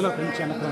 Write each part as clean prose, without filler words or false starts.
అందులో ఫ్రెండ్స్ వెనక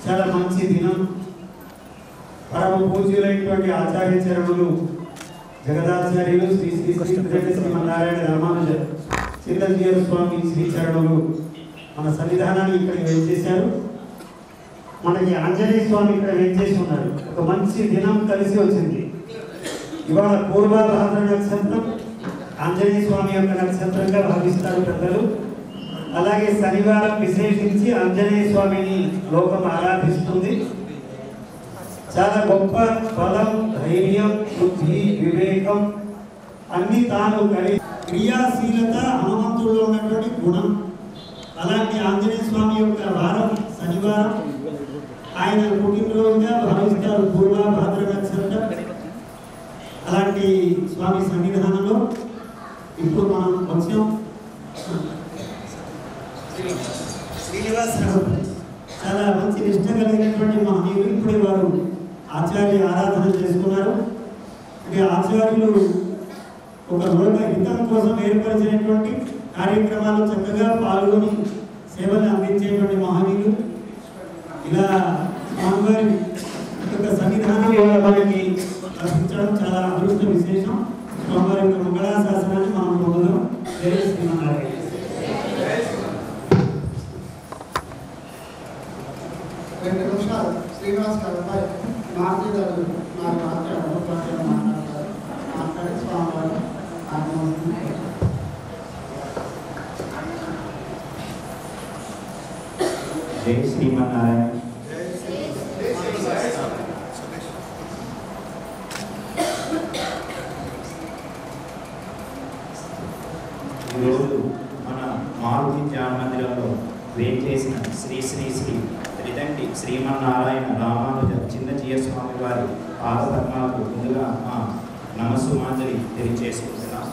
చాలా మంచి దినం. పరమ పూజ్యులైనటువంటి ఆచార్య చరణులు జగదాచార్యులు శ్రీ శ్రీ శ్రీమన్నారాయణ రామానుజ చిరంజీవ స్వామి శ్రీచరణులు మన సన్నిధానాన్ని ఇక్కడ వేయించేశారు. మనకి ఆంజనేయ స్వామి ఇక్కడ వేయించేసి ఉన్నారు. ఒక మంచి దినం కలిసి వచ్చింది. ఇవాళ పూర్వభాద్ర నక్షత్రం ఆంజనేయ స్వామి యొక్క నక్షత్రంగా భావిస్తారు పెద్దలు. అలాగే శనివారం విశేషించి ఆంజనేయ స్వామిని లోకం ఆరాధిస్తుంది. చాలా గొప్ప బలం, ధైర్యం, బుద్ధి, వివేకం అన్ని తాను కలిగి క్రియాశీలత హనుమంతుల్లో ఉన్నటువంటి గుణం. అలాంటి ఆంజనేయ స్వామి యొక్క వారం శనివారం ఆయన పుట్టినరోజుగా భావిస్తారు పూర్వభాద్ర నక్షత్రం. అలాంటి స్వామి సన్నిధానంలో ఇప్పుడు మనం వచ్చాం. శ్రీనివాసరావు చాలా మంచి నిష్ట కలిగినటువంటి మహనీయులు. ఇప్పుడే వారు ఆచార్య ఆరాధన చేసుకున్నారు. అంటే ఆచార్యులు ఒక లోక హితం కోసం ఏర్పరిచినటువంటి కార్యక్రమాలు చక్కగా పాల్గొని సేవలు అందించేటువంటి మహనీయులు. ఇలా స్వామివారి యొక్క సన్నిధానం మనకి లభించడం చాలా అదృష్ట విశేషం. స్వామివారి యొక్క మంగళాశాసనాన్ని మనం పొందడం. జై శ్రీమన్నారాయణ. శ్రీనివాస్ గారు మారుతి గారు నాకు మాట్లాడి స్వామివారు జై శ్రీమన్నారాయణ. ఈరోజు మన మారుతి ధ్యాన మందిరంలో వేంచేసిన శ్రీ శ్రీ శ్రీ త్రిదండి శ్రీమన్నారాయణ రామానుజ చిన్నజీయ స్వామి వారి పాదపద్మాలకు ముందుగా మా నమస్సుమాంజలి తెలియజేసుకుంటున్నాం.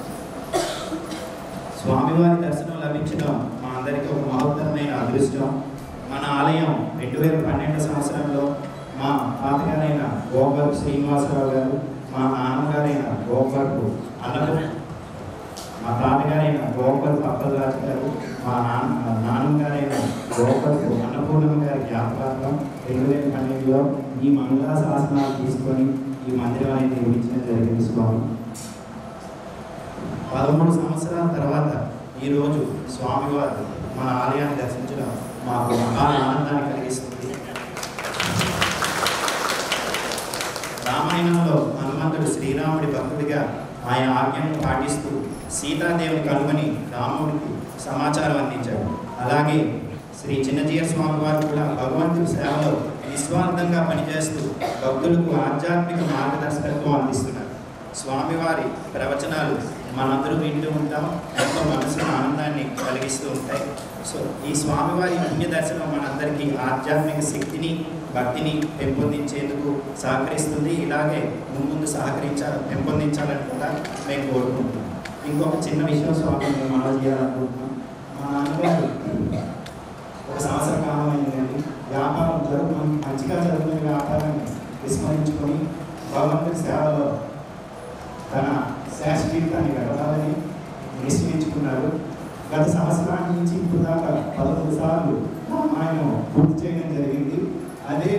స్వామివారి దర్శనం లభించడం మా అందరికీ ఒక మహోత్తరమైన అదృష్టం. మన ఆలయం 2012 సంవత్సరంలో మా తాతగారైన గోపర్ శ్రీనివాసరావు గారు, మా నాన్నగారైన గోపర్కు మా తాతగారైన గోపర్ పప్పలరాజు గారు, మా నాన్నగారైన గోపర్కు అన్నపూర్ణమ్మ గారి జ్ఞాపకార్థం 2012లో ఈ మంగళ శాసనాలు తీసుకొని ఈ మందిరాన్ని నిర్మించడం జరిగింది. స్వామి 13 సంవత్సరాల తర్వాత ఈరోజు స్వామివారు మన ఆలయాన్ని దర్శించడం మాకు మహా ఆనందాన్ని కలిగిస్తుంది. రామాయణంలో హనుమంతుడు శ్రీరాముడి భక్తుడిగా ఆయన ఆజ్ఞను పాటిస్తూ సీతాదేవిని కనుగొని రాముడికి సమాచారం అందించాడు. అలాగే శ్రీ చిన్నజీయ స్వామి వారు కూడా భగవంతుడి సేవలో నిస్వార్థంగా పనిచేస్తూ భక్తులకు ఆధ్యాత్మిక మార్గదర్శకత్వం అందిస్తున్నారు. స్వామివారి ప్రవచనాలు మనందరూ వింటూ ఉంటాం, ఎంతో మనసుకు ఆనందాన్ని కలిగిస్తూ ఉంటాయి. సో ఈ స్వామివారి పుణ్య దర్శనం మనందరికీ ఆధ్యాత్మిక శక్తిని, భక్తిని పెంపొందించేందుకు సహకరిస్తుంది. ఇలాగే ముందు పెంపొందించాలని కూడా మేము కోరుకుంటున్నాం. ఇంకొక చిన్న విషయం స్వామి మేము మనం చేయాలనుకుంటున్నాం. మా నాన్నగారు 1 సంవత్సర కాలం అయిందండి వ్యాపారం జరుగుతుంది, మంచిగా జరుగుతున్న వ్యాపారాన్ని విస్మరించుకొని భగవంతుడి సేవలో తన శాశ్వతాన్ని గడపాలని నిశ్చయించుకున్నారు. గత సంవత్సరానికి నుంచి ఇప్పుడు దాకా 11 సార్లు రామాయణం పూర్తి చేయడం జరిగింది. అదే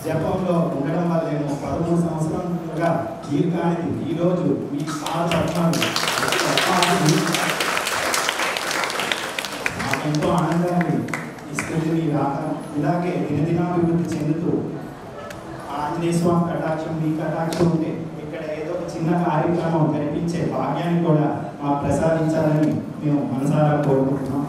జపంలో ఉండడం వల్లేమో 13 సంవత్సరాలుగా దీర్ఘానికి ఈరోజు మీ నాకు ఎంతో ఆనందాన్ని ఇస్తుంది. మీ రాక ఇలాగే దినదినాభివృద్ధి చెందుతూ ఆంజనేయ స్వామి కటాక్షం మీ కటాక్షం ఉంటే ఇక్కడ ఏదో ఒక చిన్న కార్యక్రమం కనిపించే భాగ్యాన్ని కూడా మాకు ప్రసాదించాలని మేము మనసారా కోరుకుంటున్నాం.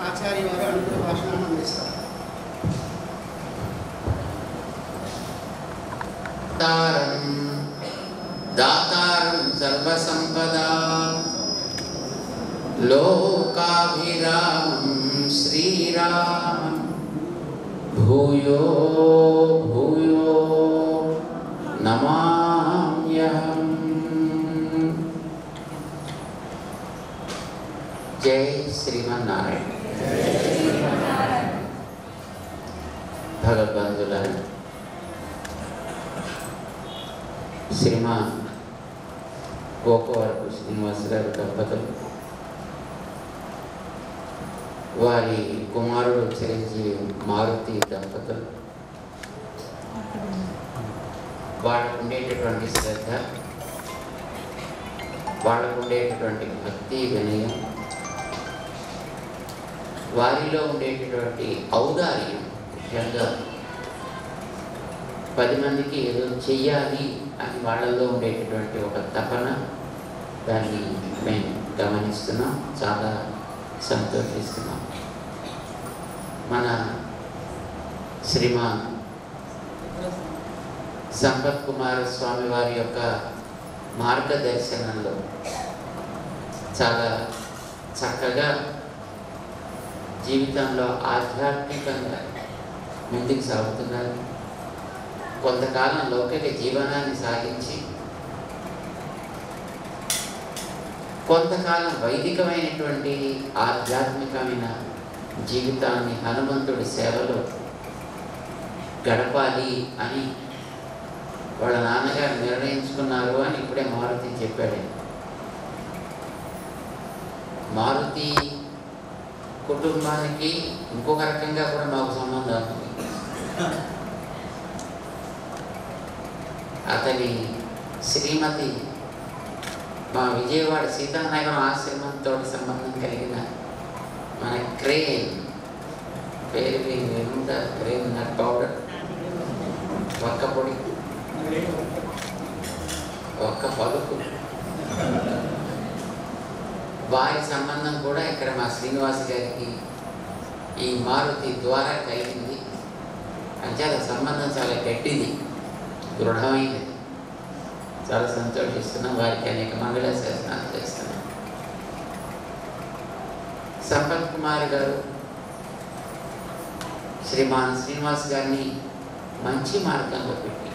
ఆచార్య వారు అనుకున్న భాషణాన్ని అందిస్తారు. दातारं सर्वसंपदा लोकाभिरामं श्रीरामं भूयो भूयो नमाम्यहम्। जय श्रीमन्नारायण। भगवद्बंधुलारा శ్రీమాన్ గోకవరపు శ్రీనివాస్ గారి దంపతులు వారి కుమారుడు చిరంజీవి మారుతి దంపతులు వాళ్ళకు ఉండేటటువంటి శ్రద్ధ, వాళ్ళకు ఉండేటటువంటి భక్తి వినయం, వారిలో ఉండేటటువంటి ఔదార్యం, ముఖ్యంగా 10 మందికి ఏదో చెయ్యాలి అని వాళ్ళల్లో ఉండేటటువంటి ఒక తపన, దాన్ని మేము గమనిస్తున్నాం, చాలా సంతోషిస్తున్నాం. మన శ్రీమాన్ సంపత్ కుమార్ స్వామి వారి యొక్క మార్గదర్శనంలో చాలా చక్కగా జీవితంలో ఆధ్యాత్మికంగా ముందుకు సాగుతున్నారు. కొంతకాలం లౌకిక జీవనాన్ని సాగించి కొంతకాలం వైదికమైనటువంటి ఆధ్యాత్మికమైన జీవితాన్ని హనుమంతుడి సేవలో గడపాలి అని వాళ్ళ నాన్నగారు నిర్ణయించుకున్నారు అని ఇప్పుడే మారుతి చెప్పాడు. మారుతి కుటుంబానికి ఇంకొక రకంగా కూడా మాకు సంబంధం ఉంది. అతని శ్రీమతి మా విజయవాడ సీతానగరం ఆశ్రమంతో సంబంధం కలిగిన మన క్రేన్ పేరు వినుందా? క్రేన్ నట్ పౌడర్, ఒక్క పొడి, ఒక్క పలుకు, వారి సంబంధం కూడా ఇక్కడ మా శ్రీనివాస్ గారికి ఈ మారుతి ద్వారా కలిగింది. అంటే సంబంధం చాలా గట్టిది, దృఢమైనది. చాలా సంతోషిస్తున్నాం. వారికి అనేక మంగళాశాసనాలు చేస్తున్నాం. సంపత్ కుమార్ గారు శ్రీమాన్ శ్రీనివాస్ గారిని మంచి మార్గంలో పెట్టి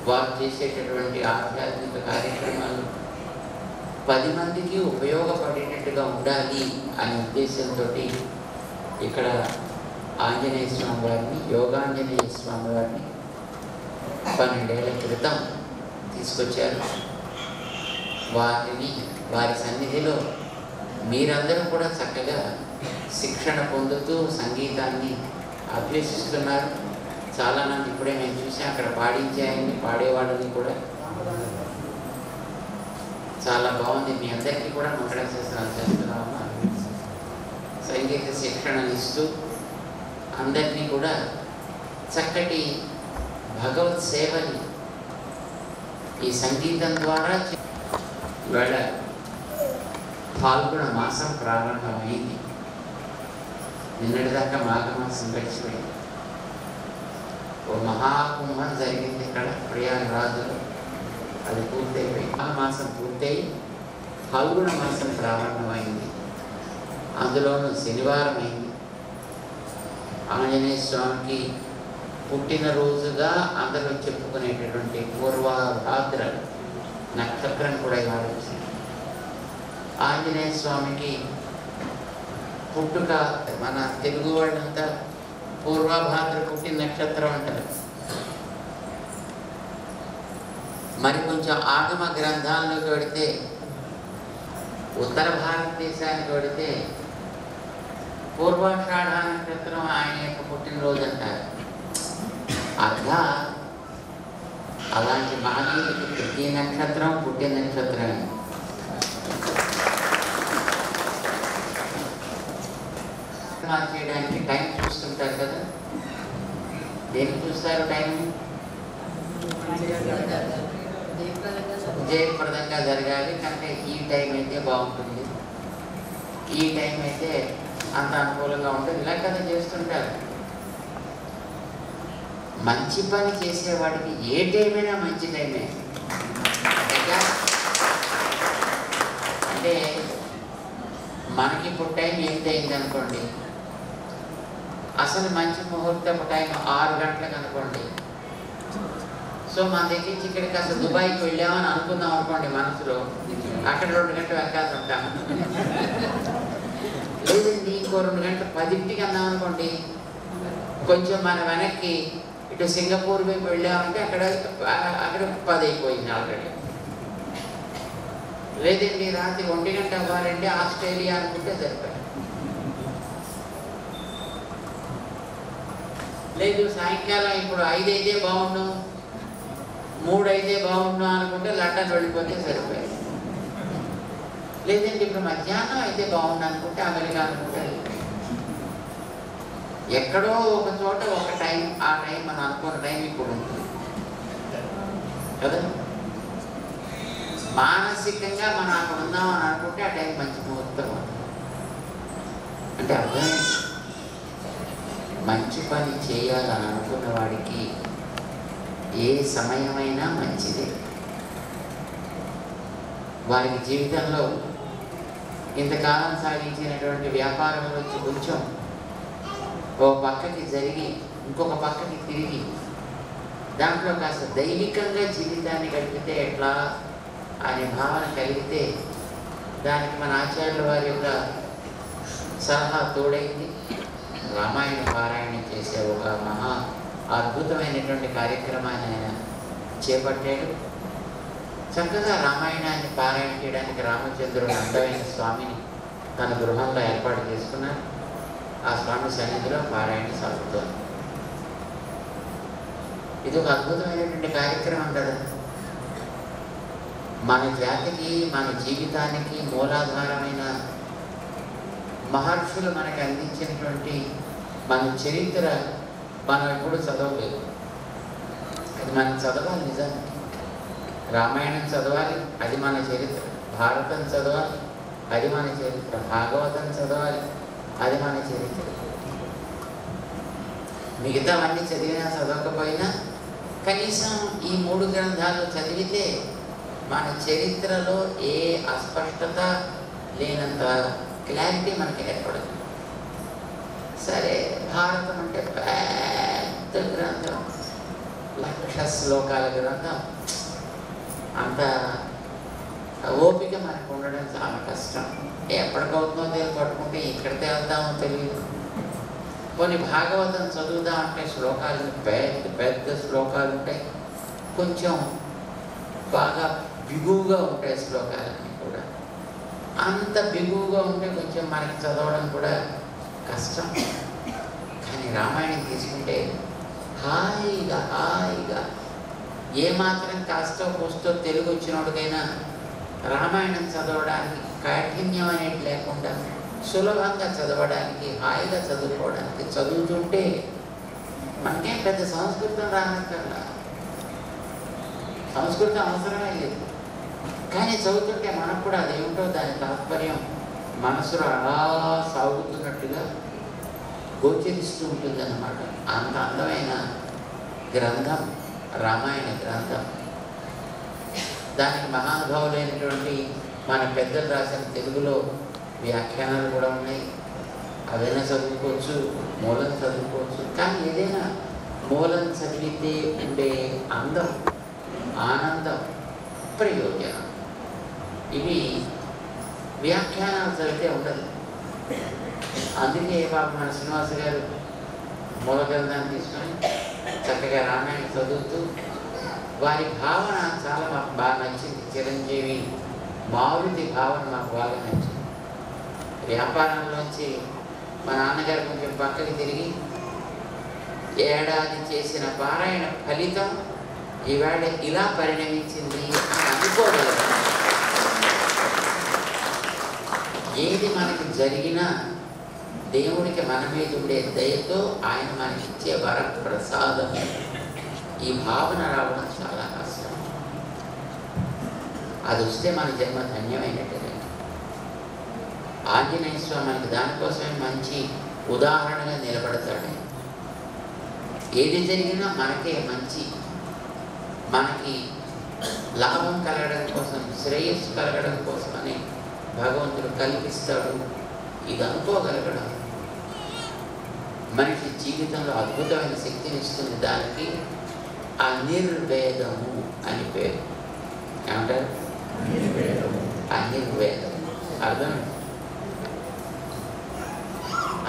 వారు చేసేటటువంటి ఆధ్యాత్మిక కార్యక్రమాలు 10 మందికి ఉపయోగపడేటట్టుగా ఉండాలి అనే ఉద్దేశంతో ఇక్కడ ఆంజనేయ స్వామి వారిని, యోగాంజనేయ స్వామి వారిని 12 ఏళ్ల క్రితం తీసుకొచ్చారు. వారి సన్నిధిలో మీరందరూ కూడా చక్కగా శిక్షణ పొందుతూ సంగీతాన్ని అభ్యసిస్తున్నారు. చాలామంది ఇప్పుడే మేము చూసాం, అక్కడ పాడించాయని పాడేవాళ్ళని కూడా చాలా బాగుంది. మీ అందరికీ కూడా మంగళాశాసనాలు చేస్తున్నాము. సంగీత శిక్షణను ఇస్తూ అందరినీ కూడా చక్కటి భగవత్ సేవని ఈ సంగీతం ద్వారా ఇవాళ ఫాల్గుణ మాసం ప్రారంభమైంది. నిన్నటిదాకా మాఘమాసం గడిచిపోయింది. ఓ మహాకుంభం జరిగింది ఇక్కడ ప్రయాగరాజులో. అది పూర్తయిపోయి మాఘమాసం పూర్తయి ఫాల్గుణ మాసం ప్రారంభమైంది. అందులోనూ శనివారం అయింది. ఆంజనేయ స్వామికి పుట్టినరోజుగా అందరూ చెప్పుకునేటటువంటి పూర్వభాద్ర నక్షత్రం కూడా ఇవాళ వచ్చింది. ఆంజనేయ స్వామికి పుట్టుక మన తెలుగు వాళ్ళంతా పూర్వభాద్ర పుట్టిన నక్షత్రం అంటారు. మరి కొంచెం ఆగమ గ్రంథాల్లోకి వెడితే, ఉత్తర భారతదేశానికి వెడితే పూర్వాషాఢ నక్షత్రం ఆయన యొక్క పుట్టినరోజు అంటారు. అర్థా అలాంటి మహనీయుడికి ప్రతి నక్షత్రం పుట్టిన నక్షత్రమే. చేయడానికి టైం చూస్తుంటారు కదా, దేనికి చూస్తారు టైం? జయప్రదంగా జరగాలి కంటే ఈ టైం అయితే బాగుంటుంది, ఈ టైం అయితే అంత అనుకూలంగా ఉంటుంది, ఇలా కదా చేస్తుంటారు. మంచి పని చేసేవాడికి ఏ టైమైనా మంచి టైమే. అంటే మనకి ఇప్పుడు టైం ఏంటైంది అనుకోండి, అసలు మంచి ముహూర్తపు టైం 6 గంటలకు అనుకోండి. సో మన దగ్గర నుంచి ఇక్కడికి అసలు దుబాయ్కి వెళ్ళామని అనుకుందాం అనుకోండి మనసులో, అక్కడ 2 గంటలు వెనకాల ఉంటాము. లేదండి ఇంకో 2 గంటలు 10ంటికి అన్నాం అనుకోండి, కొంచెం మన వెనక్కి ఇటు సింగపూర్ వైపు వెళ్ళామంటే అక్కడ 10 అయిపోయింది ఆల్రెడీ. లేదండి రాత్రి 1 గంట అవ్వాలంటే ఆస్ట్రేలియా అనుకుంటే సరిపోయింది. లేదు సాయంకాలం ఇప్పుడు 5 అయితే బాగుండు, 3 అయితే బాగుండు అనుకుంటే లండన్ వెళ్ళిపోతే సరిపోయింది. లేదండి ఇప్పుడు మధ్యాహ్నం అయితే బాగుండు అనుకుంటే అమెరికా అనుకుంటే, ఎక్కడో ఒక చోట ఒక టైం, ఆ టైం మనం అనుకున్న టైం ఇప్పుడు ఉంటుంది కదా. మానసికంగా మనం అక్కడ ఉందామని అనుకుంటే ఆ టైం మంచి ముహూర్తం. అంటే అర్థం మంచి పని చేయాలని అనుకున్న వాడికి ఏ సమయమైనా మంచిదే. వారికి జీవితంలో ఇంతకాలం సాగించినటువంటి వ్యాపారంలో వచ్చి కొంచెం ఓ పక్కకి జరిగి ఇంకొక పక్కకి తిరిగి దాంట్లో కాస్త దైవికంగా జీవితాన్ని గడిపితే ఎట్లా అనే భావన కలిగితే దానికి మన ఆచార్యుల వారి యొక్క సలహా తోడైంది. రామాయణ పారాయణం చేసే ఒక మహా అద్భుతమైనటువంటి కార్యక్రమాన్ని ఆయన చేపట్టాడు. చక్కగా రామాయణాన్ని పారాయణ చేయడానికి రామచంద్రుడు అందమైన స్వామిని తన గృహంలో ఏర్పాటు చేసుకున్నారు. ఆ స్వామి సన్నిధిలో పారాయణ సాగుతోంది. ఇది ఒక అద్భుతమైనటువంటి కార్యక్రమం కదా. మన జాతికి మన జీవితానికి మూలాధారమైన మహర్షులు మనకు అందించినటువంటి మన చరిత్ర మనం ఎప్పుడు చదవలేదు. అది మనం చదవాలి. నిజానికి రామాయణం చదవాలి, అది మన చరిత్ర. భారతం చదవాలి, అది మన చరిత్ర. భాగవతం చదవాలి, అది మన చరిత్ర. మిగతావన్నీ చదివినా చదవకపోయినా కనీసం ఈ 3 గ్రంథాలు చదివితే మన చరిత్రలో ఏ అస్పష్టత లేనంత క్లారిటీ మనకి ఏర్పడదు. సరే భారతం అంటే పెద్ద గ్రంథం, 1,00,000 శ్లోకాల గ్రంథం, అంత ఓపిక మనకు ఉండడం చాలా కష్టం. ఎప్పటికవుతుందో తెలియదు, పట్టుకుంటే ఇక్కడ తేల్దామో తెలియదు. కొన్ని భాగవతం చదువుదామంటే శ్లోకాలు పెద్ద పెద్ద శ్లోకాలు ఉంటాయి, కొంచెం బాగా బిగువుగా ఉంటాయి శ్లోకాలన్నీ కూడా. అంత బిగువుగా ఉంటే కొంచెం మనకి చదవడం కూడా కష్టం. కానీ రామాయణం తీసుకుంటే హాయిగా హాయిగా ఏమాత్రం కాస్తో కూస్తో తెలుగు వచ్చినోడికైనా రామాయణం చదవడానికి కాఠిన్యం అనేది లేకుండా సులభంగా చదవడానికి, హాయిగా చదువుకోవడానికి, చదువుతుంటే మనకేం పెద్ద సంస్కృతం రానక్కర్లా, సంస్కృతం అవసరమే లేదు. కానీ చదువుతుంటే మనకు కూడా అదేమిటో దాని తాత్పర్యం మనసులో అలా సాగుతున్నట్టుగా గోచరిస్తూ ఉంటుంది అన్నమాట. అంత అందమైన గ్రంథం రామాయణ గ్రంథం. దానికి మహానుభావులైనటువంటి మన పెద్దలు రాసిన తెలుగులో వ్యాఖ్యానాలు కూడా ఉన్నాయి. అవైనా చదువుకోవచ్చు, మూలం చదువుకోవచ్చు. కానీ ఏదైనా మూలం చదివితే ఉండే అందం, ఆనందం అప్రయోజనం. ఇవి వ్యాఖ్యానాలు చదివితే ఉండదు. అందుకే బాబు మన శ్రీనివాస గారు మూల గ్రంథాన్ని తీసుకొని చక్కగా రామాయణ చదువుతూ వారి భావన చాలా మాకు బాగా నచ్చింది. చిరంజీవి మారుతి భావన మాకు బాగా నచ్చింది. వ్యాపారంలోంచి మా నాన్నగారు కొంచెం పక్కకి తిరిగి ఏడాది చేసిన పారాయణ ఫలితం ఈవేళ ఇలా పరిణమించింది అని అనుకోగలరు. ఏది మనకి జరిగినా దేవుడికి మన మీద ఉండే దయతో ఆయన మనకిచ్చే వరప్రసాదం. ఈ భావన రావడం చాలా కష్టం. అది వస్తే మన జన్మ ధన్యమైనట్టే. ఆంజనేయ స్వామి మనకి దానికోసమే మంచి ఉదాహరణగా నిలబడతాడు. ఏది జరిగినా మనకే మంచి, మనకి లాభం కలగడం కోసం, శ్రేయస్సు కలగడం కోసమని భగవంతుడు కల్పిస్తాడు. ఇది అనుకోగలగడం మనిషి జీవితంలో అద్భుతమైన శక్తిని ఇస్తుంది. దానికి అనిర్వేదము అని పేరు. ఏమంటారు? అనిర్వేదం. అర్థం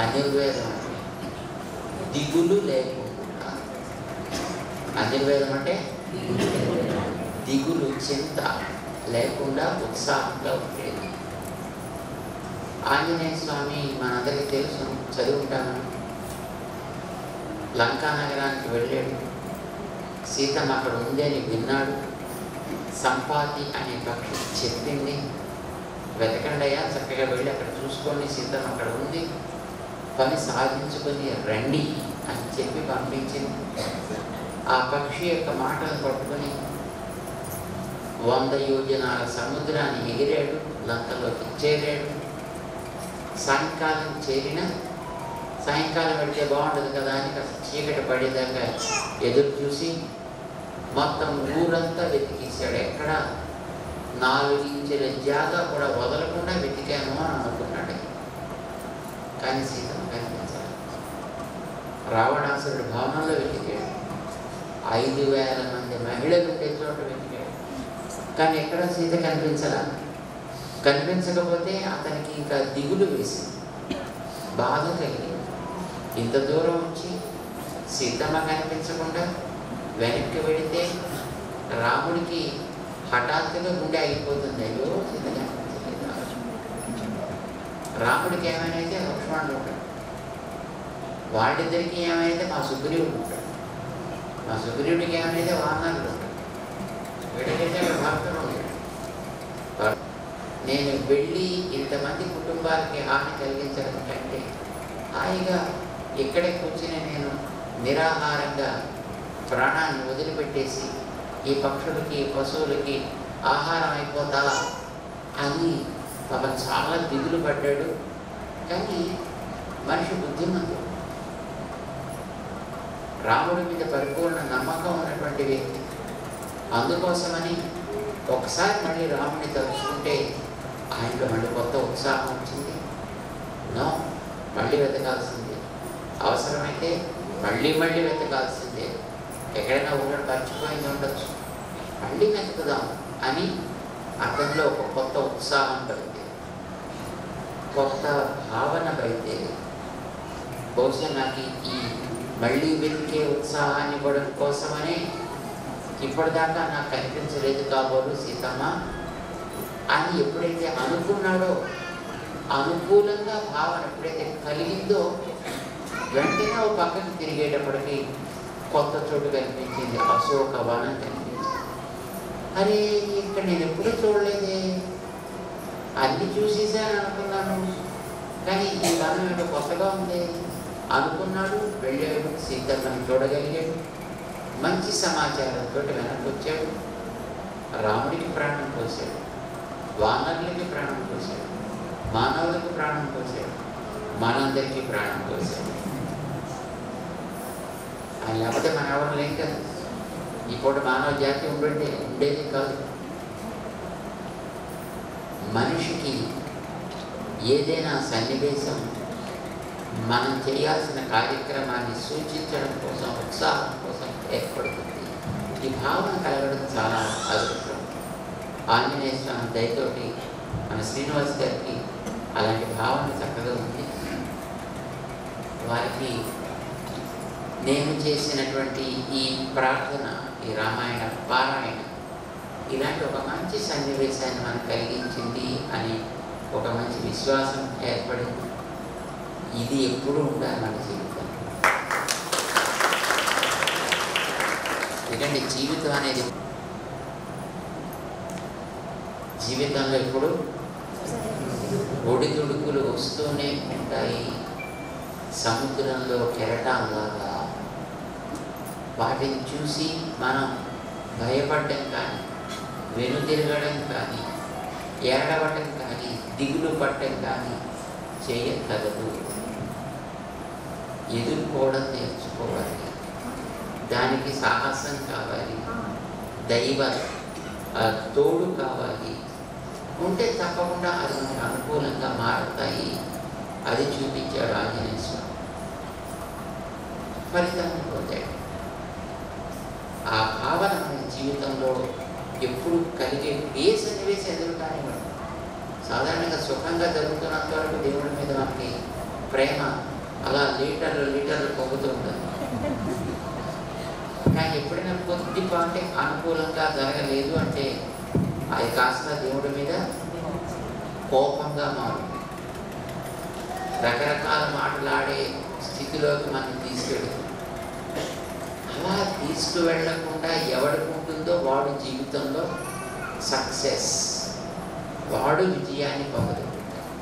అనిర్వేదం అంటే దిగులు లేకుండా. అనిర్వేదం అంటే దిగులు, చింత లేకుండా ఉత్సాహంగా ఉండేది. ఆంజనేయ స్వామి మనందరికీ తెలుసు, చదువుకుంటాను. లంకా నగరానికి వెళ్ళాడు. సీతమ్మ అక్కడ ఉంది అని విన్నాడు. సంపాతి అనే పక్షి చెప్పింది, వెతకండయ్యా, చక్కగా వెళ్ళి అక్కడ చూసుకొని సీతమ్మ అక్కడ ఉంది, పని సాధించుకొని రండి అని చెప్పి పంపించింది. ఆ పక్షి యొక్క మాటలు పట్టుకొని 100 యోజనాల సముద్రాన్ని ఎగిరాడు, లంకలోకి చేరాడు. సాయంకాలం చేరిన, సాయంకాలం వెళితే బాగుంటుంది కదా అని కాస్త చీకటి పడేదాకా ఎదురు చూసి మొత్తం ఊరంతా వెతికేశాడు. ఎక్కడ 4 ఇంచుల జాగా కూడా వదలకుండా వెతికాను అని అనుకున్నాడు. కానీ సీతమ్మ కనిపించాలి. రావణాసురుడు భవనంలో వెతికాడు. 5,000 మంది మహిళలు ఉండే చోట వెతికాడు. కానీ ఎక్కడ సీత కనిపించలా. కనిపించకపోతే అతనికి ఇంకా దిగులు వేసింది, బాధ కలిగింది. ఇంత దూరం వచ్చి సీతమ్మ కనిపించకుండా వెనక్కి వెళితే రాముడికి హఠాత్తుగా గుండె అయిపోతుంది. అయ్యో సీత కనిపించలేదు. రాముడికి ఏమైనా లక్ష్మణుడు ఉంటాడు, వాళ్ళిద్దరికి ఏమైతే మా సుగ్రీవుడు ఉంటాడు, మా సుగ్రీవుడికి ఏమైతే వానరుడు ఉంటాడు, వీడికైతే భక్తుడు ఉంటాడు. నేను వెళ్ళి ఇంతమంది కుటుంబాలకి హాని కలిగించడం కంటే హాయిగా ఇక్కడే కూర్చుని నేను నిరాహారంగా ప్రాణాన్ని వదిలిపెట్టేసి ఈ పక్షులకి, పశువులకి ఆహారం అయిపోతా అని పాపం చాలా దిగులు పడ్డాడు. కానీ మనిషి బుద్ధిమంతుడు, రాముడి మీద పరిపూర్ణ నమ్మకం ఉన్నటువంటి వ్యక్తి. అందుకోసమని ఒకసారి మళ్ళీ రాముడిని తలుచుకుంటే ఆయనకు మళ్ళీ కొత్త ఉత్సాహం వచ్చింది. నో, మళ్ళీ వెతకాల్సిందే, అవసరమైతే మళ్ళీ వెతకాల్సిందే. ఎక్కడైనా ఊళ్ళో మర్చిపోయింది ఉండొచ్చు, మళ్ళీ వెతుకుదాం అని అతనిలో ఒక కొత్త ఉత్సాహం పడితే, కొత్త భావన పడితే, బహుశా నాకు ఈ మళ్ళీ వెతికే ఉత్సాహాన్ని ఇవ్వడం కోసమనే ఇప్పటిదాకా నాకు కనిపించలేదు కాబోలు సీతమ్మ అని ఎప్పుడైతే అనుకున్నాడో, అనుకూలంగా భావన ఎప్పుడైతే కలిగిందో, వెంటనే ఒక పక్కకి తిరిగేటప్పటికి కొత్త చోటు కనిపించింది. అశోక వనం కనిపించింది. అరే, ఇక్కడ నేను ఎప్పుడూ చూడలేదే, అన్ని చూసేసాను అనుకున్నాను, కానీ ఈ వనం ఏదో కొత్తగా ఉంది అనుకున్నాడు. వెళ్ళాడు, సీతమ్మని చూడగలిగాడు. మంచి సమాచారంతో వెనక్కి వచ్చాడు. రాముడికి ప్రాణం పోసాడు, వానరులకి ప్రాణం పోసాడు, మానవులకి ప్రాణం పోసాడు, మనందరికీ ప్రాణం పోసాడు. ఆయన లేకపోతే మన ఎవరు లేం కదా. ఈ పూట మానవ జాతి ఉండేది కాదు. మనిషికి ఏదైనా సన్నివేశం మనం చేయాల్సిన కార్యక్రమాన్ని సూచించడం కోసం, ఉత్సాహం కోసం ఏర్పడుతుంది. ఈ భావన కలగడం చాలా అదృష్టం. ఆంజనేయ స్వామి దయతోటి మన శ్రీనివాస్ గారికి అలాంటి భావన చక్కగా ఉంది. వారికి నేను చేసినటువంటి ఈ ప్రార్థన, ఈ రామాయణ పారాయణ ఇలాంటి ఒక మంచి సన్నివేశాన్ని మనకు కలిగించింది అని ఒక మంచి విశ్వాసం ఏర్పడింది. ఇది ఎప్పుడు ఉండాలి మన జీవితం. ఎందుకంటే జీవితం అనేది జీవితంలో ఎప్పుడు ఒడిదుడుకులు వస్తూనే ఉంటాయి. సముద్రంలో కెరటాల్లాగా వాటిని చూసి మనం భయపడడం కానీ, వెనుతిరగడం కానీ, ఏడవటం కానీ, దిగులు పట్టడం కానీ చేయగలదు. ఎదుర్కోవడం నేర్చుకోవాలి. దానికి సాహసం కావాలి, దైవ తోడు కావాలి. ఉంటే తప్పకుండా అది మనకు అనుకూలంగా మారుతాయి. అది చూపించాడు ఆంజనేయ స్వామి. ఫలితాన్ని పొందాడు. ఆ భావన మన జీవితంలో ఎప్పుడు కలిగే ఏ సన్నివేశం ఎదురుకానివ్వండి. సాధారణంగా సుఖంగా జరుగుతున్నంత వరకు దేవుడి మీద మనకి ప్రేమ అలా లీటర్లు పొంగుతూ ఉంటుంది. కానీ ఎప్పుడైనా కొద్దిపాటి అనుకూలంగా జరగలేదు అంటే అది కాస్త దేవుడి మీద కోపంగా మారుతుంది. రకరకాల మాటలాడే స్థితిలోకి మనం తీసుకెళ్తుంది. అలా తీసుకువెళ్ళకుండా ఎవరికి ఉంటుందో వాడు జీవితంలో సక్సెస్, వాడు విజయాన్ని పొందగలుగుతాడు.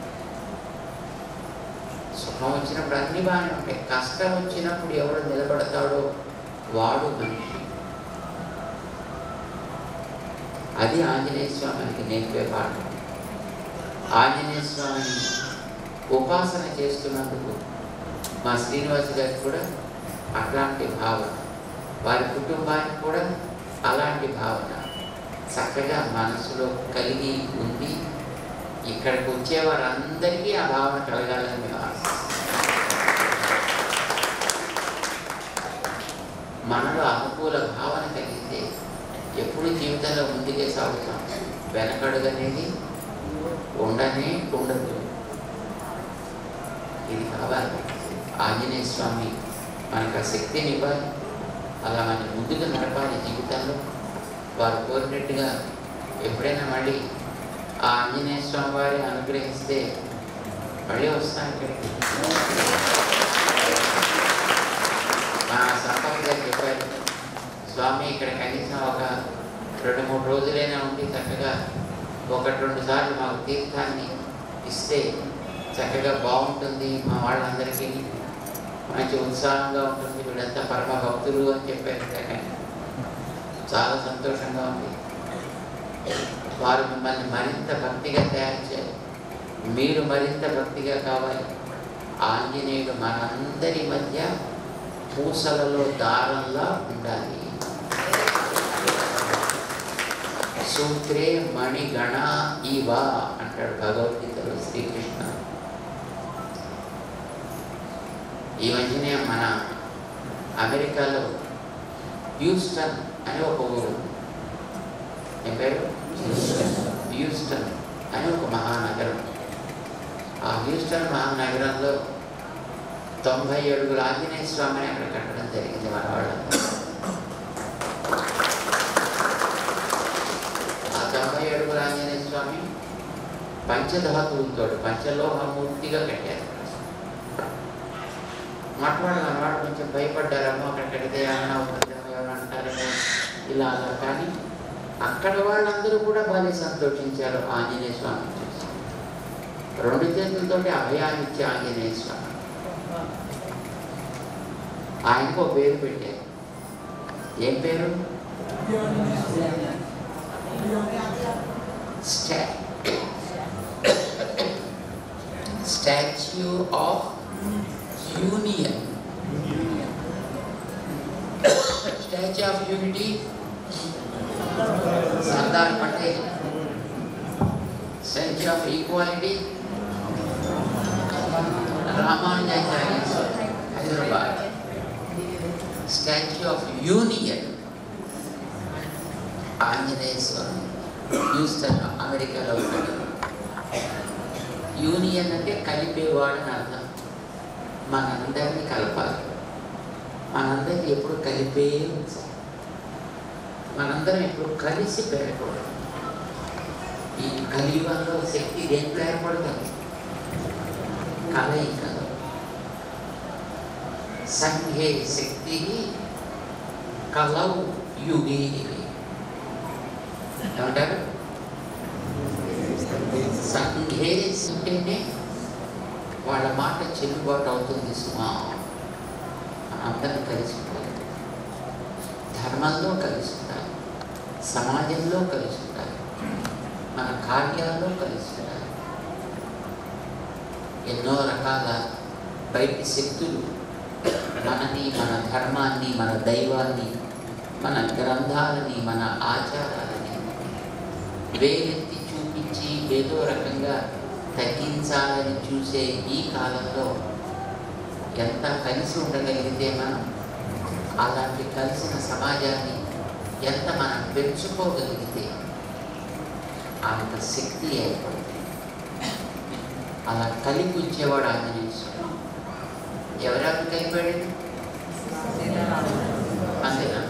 సుఖం వచ్చినప్పుడు అన్ని బాగానే ఉంటాయి. కష్టం వచ్చినప్పుడు ఎవడు నిలబడతాడో వాడు మనిషి. అది ఆంజనేయ స్వామికి నేర్పే పాఠం. ఆంజనేయ స్వామిని ఉపాసన చేస్తున్నందుకు మా శ్రీనివాస్ గారికి కూడా అట్లాంటి భావన, వారి కుటుంబానికి కూడా అలాంటి భావన చక్కగా మనసులో కలిగి ఉంది. ఇక్కడికి వచ్చే వారందరికీ ఆ భావన కలగాలని మేము ఆశిస్తాం. మనలో అనుకూల భావన కలిగితే ఎప్పుడు జీవితంలో ముందుకే సాగుతాం. వెనకడుగు అనేది ఉండదు. ఇది కావాలి. ఆంజనేయ స్వామి మనకు ఆ శక్తిని ఇవ్వాలి. అలా మనం ముందుకు నడపాలి జీవితంలో. వారు కోరినట్టుగా ఎప్పుడైనా మళ్ళీ ఆ ఆంజనేయ స్వామి వారి అనుగ్రహిస్తే మళ్ళీ వస్తాం ఇక్కడికి. మా సంపత్ గారు చెప్పారు, స్వామి ఇక్కడ కనీసం ఒక 2-3 రోజులైనా ఉండి చక్కగా 1-2 సార్లు మాకు తీర్థాన్ని ఇస్తే చక్కగా బాగుంటుంది, మా వాళ్ళందరికీ మంచి ఉత్సాహంగా ఉంటుంది, వీళ్ళంతా పరమ భక్తులు అని చెప్పారు. కానీ చాలా సంతోషంగా ఉంది. వారు మిమ్మల్ని మరింత భక్తిగా తయారు చేయాలి. మీరు మరింత భక్తిగా కావాలి. ఆంజనేయుడు మనందరి మధ్య పూసలలో దారంలా ఉండాలి. సూత్రే మణిగణ ఇవ అంటాడు భగవద్గీతలో శ్రీకృష్ణ. ఈ మధ్యనే మన అమెరికాలో హ్యూస్టన్ అని ఒక ఊరు, ఏం పేరు? హ్యూస్టన్ అని ఒక మహానగరం. ఆ హ్యూస్టన్ మహానగరంలో 90 అడుగుల ఆంజనేయ స్వామిని అక్కడ కట్టడం జరిగింది మన వాళ్ళందరూ. ఆ 90 అడుగుల ఆంజనేయ స్వామి పంచధాతువులతో పంచలోహమూర్తిగా కట్టారు. మాట్లాడాలి కొంచెం భయపడ్డారమ్మో అక్కడ కడితే ఏమన్నా అవుతుందేమో, ఎవరు అంటారేమో ఇలా అలా. కానీ అక్కడ వాళ్ళందరూ కూడా బాగా సంతోషించారు ఆంజనేయ స్వామి చూసి. 2 చేతులతోటి అభయాన్నిచ్చే ఆంజనేయ స్వామి. ఆయనకు ఒక పేరు పెట్టారు. ఏం పేరు? Statue of union. Statue of unity Sardar Patel. Statue of equality Ramanujacharya Hyderabad. Statue of union Anjaneya Swami. Houston అమెరికాలో ఉంటాడు. యూనియన్ అంటే కలిపేవాడని అర్థం. మనందరినీ కలపాలి, మనందరినీ ఎప్పుడు కలిపే ఉంచాలి, మనందరం ఎప్పుడు కలిసి పెరగకూడదు. ఈ కలియుగంలో శక్తి దేంట్లో ఏర్పడుతుంది? కలయికలో. సంఘే శక్తి కలౌ యుగే ఏమంటారు? సంఘే ఉంటేనే వాళ్ళ మాట చెల్లుబాటు అవుతుంది. సుమా అందరం కలిసి ఉండాలి, ధర్మంలో కలిసి ఉండాలి, సమాజంలో కలిసి ఉండాలి, మన కార్యాల్లో కలిసి ఉండాలి. ఎన్నో రకాల బయటి శక్తులు మనని, మన ధర్మాన్ని, మన దైవాన్ని, మన గ్రంథాలని, మన ఆచారాలని వేలెత్తి చూపించి ఏదో రకంగా తగ్గించాలని చూసే ఈ కాలంలో ఎంత కలిసి ఉండగలిగితే మనం అలాంటి కలిసిన సమాజాన్ని ఎంత మనం పెంచుకోగలిగితే అంత శక్తి ఏర్పడుతుంది. అలా కలిపి ఉంచేవాడు ఆంజనేయ స్వామి. ఎవరెవరు కలిపాడు? అంతేనా?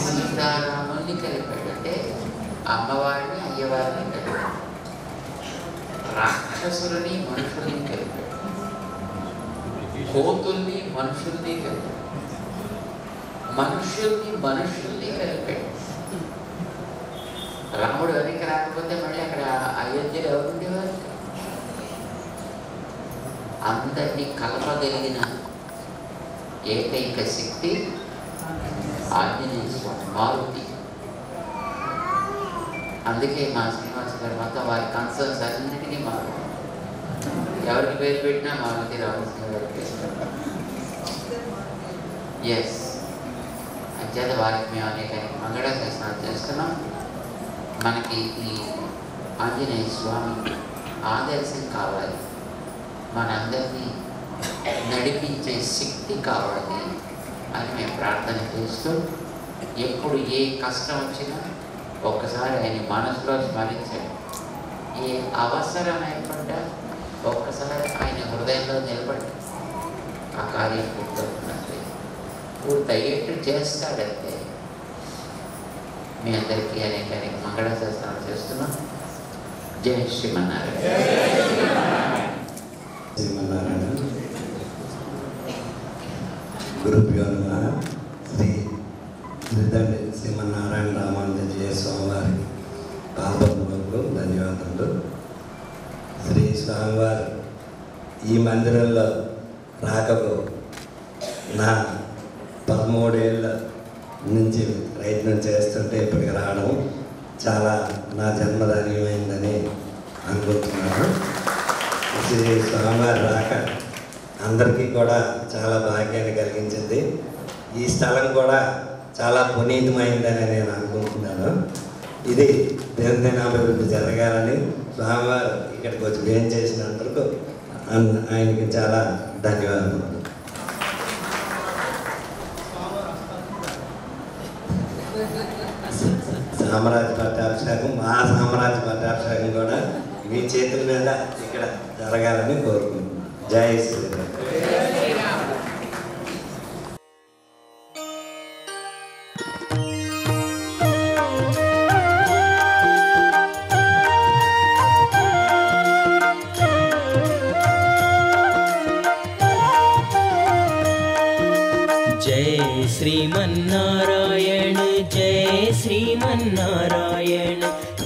సీతారాముల్ని కలిపాడు అంటే అమ్మవారిని, అయ్యవారిని కలిపాడు. రాక్షసులని, మనుషుల్ని కలిపాడు. కోతుల్ని, మనుషుల్ని కలిపాడు. మనుషుల్ని కలిపాడు. రాముడు వెనక్కి రాకపోతే మళ్ళీ అక్కడ అయోధ్యలో ఎవరు ఉండేవారు? అందరినీ కలపగలిగిన ఏకైక శక్తి ఆంజనేయ స్వామి, మారుతి. అందుకే మా శ్రీనివాస గారు మొత్తం వారి కన్సర్న్స్ అన్నింటినీ మారుతి. ఎవరికి పేరు పెట్టినా మారుతి రావాల్సిన గారికి ఎస్. అంచేత వారికి మేము అనేక మంగళాశాసనాలు చేస్తున్నాం. మనకి ఈ ఆంజనేయ స్వామి ఆదర్శం కావాలి, మనందరినీ నడిపించే శక్తి కావాలి అని మేము ప్రార్థన చేస్తూ, ఎప్పుడు ఏ కష్టం వచ్చినా ఒక్కసారి ఆయన మనసులో స్మరించండి. ఏ అవసరం ఏర్పడ్డా ఒక్కసారి ఆయన హృదయంలో నిలబడి ఆ కార్యం పూర్తవుతున్నట్లే పూర్తయ్యేట్టు చేస్తాడంతే. మీ అందరికీ అనేక మంగళాశాసనాలు చేస్తున్నాం. జై శ్రీమన్నారాయణ. శ్రీమన్నారాయణ. గురుభ్యో నమః. శ్రీ శ్రీదండి శ్రీమన్నారాయణ రామానుజీయ స్వామివారి పాదపద్మములకు ధన్యవాదాలు. శ్రీ స్వామివారు ఈ మందిరంలో రాకకు నా 13 ఏళ్ళ నుంచి ప్రయత్నం చేస్తుంటే ఇప్పటికి రావడం చాలా నా జన్మధన్యమైందని అనుకుంటున్నాను. శ్రీ స్వామివారి రాక అందరికీ కూడా చాలా భాగ్యాన్ని కలిగించింది. ఈ స్థలం కూడా చాలా పునీతమైందని నేను అనుకుంటున్నాను. ఇది దినదినాభివృద్ధి జరగాలని స్వామివారు ఇక్కడికి వచ్చి వేం చేసినందుకు ఆయనకి చాలా ధన్యవాదాలు. సామ్రాజ్య పట్టాభిషేకం, మా సామ్రాజ్య పట్టాభిషేకం కూడా మీ చేతుల మీద ఇక్కడ జరగాలని కోరుకుంటున్నాను. జై శ్రీరామ్. जय श्रीमन्नारायण, जय श्रीमन्नारायण,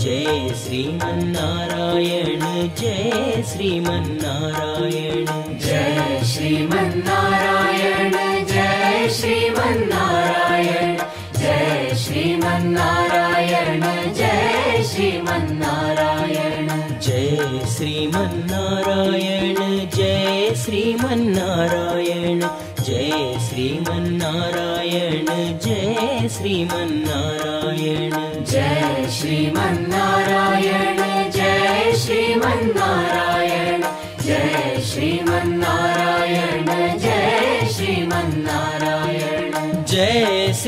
जय श्रीमन्नारायण, जय श्रीमन्नारायण, जय श्रीमन्नारायण, जय श्रीमन्नारायण, जय श्रीमन्नारायण, जय श्रीमन्नारायण, जय श्रीमन्नारायण, जय श्रीमन्नारायण, जय श्रीमन्नारायण, जय श्रीमन्नारायण, जय श्रीमन्नारायण, जय श्रीमन्नारायण, जय श्रीमन्नारायण, जय श्रीमन्नारायण, जय